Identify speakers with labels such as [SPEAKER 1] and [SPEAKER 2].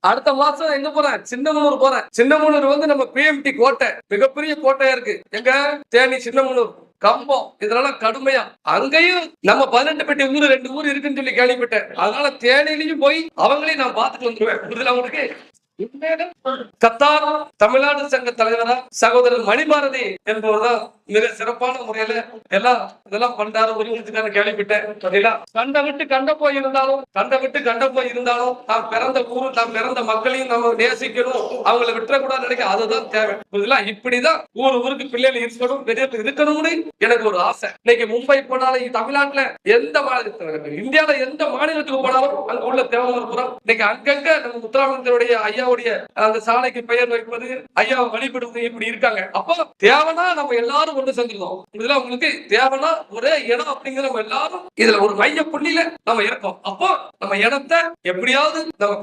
[SPEAKER 1] அடுத்த மாசம் எங்க போறேன்? சின்னமனூர் போறேன். சின்னமனூர் வந்து நம்ம பிஎம்டி கோட்டை, மிகப்பெரிய கோட்டையா இருக்கு. எங்க? தேனி, சின்னமனூர், கம்பம், இதெல்லாம் கடுமையா. அங்கேயும் நம்ம 18 பெட்டி ஊர் 2 ஊர் இருக்குன்னு சொல்லி கேள்விப்பட்டேன். அதனால தேனிலையும் போய் அவங்களையும் நான் பார்த்துட்டு வந்துருவேன். புரியுதுல உங்களுக்கு? கத்தார் தமிழ்நாடு சங்க தலைவரா சகோதரர் மணிபாரதி என்பவர்தான் மிக சிறப்பான முறையில இதெல்லாம் பண்றாரு. உரிமைக்கான கேள்விப்பட்டேன். கண்ட விட்டு கண்ட போய் இருந்தாலும் நாம் பிறந்த ஊரு, நாம் பிறந்த மக்களையும் நம்ம நேசிக்கணும், அவங்களை விட்டுறக்கூடாது நினைக்க, அதுதான் தேவை. இப்படிதான் ஊருக்கு பிள்ளைகள் இருக்கணும், பெரிய இருக்கணும்னு எனக்கு ஒரு ஆசை. இன்னைக்கு மும்பை போனாலும், தமிழ்நாட்டுல எந்த இந்தியாவில எந்த மாநிலத்துக்கு போனாலும் அங்க உள்ள தேவமரபுரம், இன்னைக்கு அங்கங்க நம்ம முத்துராமலிங்கருடைய ஐயாவுடைய அந்த சாலைக்கு பெயர் வைப்பது, ஐயாவை வழிபடுவது, இப்படி இருக்காங்க. அப்போ தேவனா நம்ம எல்லாரும் ஒன்று சேர்ந்துருக்கோம். இதுல உங்களுக்கு தேவனா ஒரே இடம் அப்படிங்கிற நம்ம எல்லாரும் இதுல ஒரு மைய புள்ளியில நம்ம இருக்கோம். அப்போ நம்ம இடத்தை எப்படியாவது நம்ம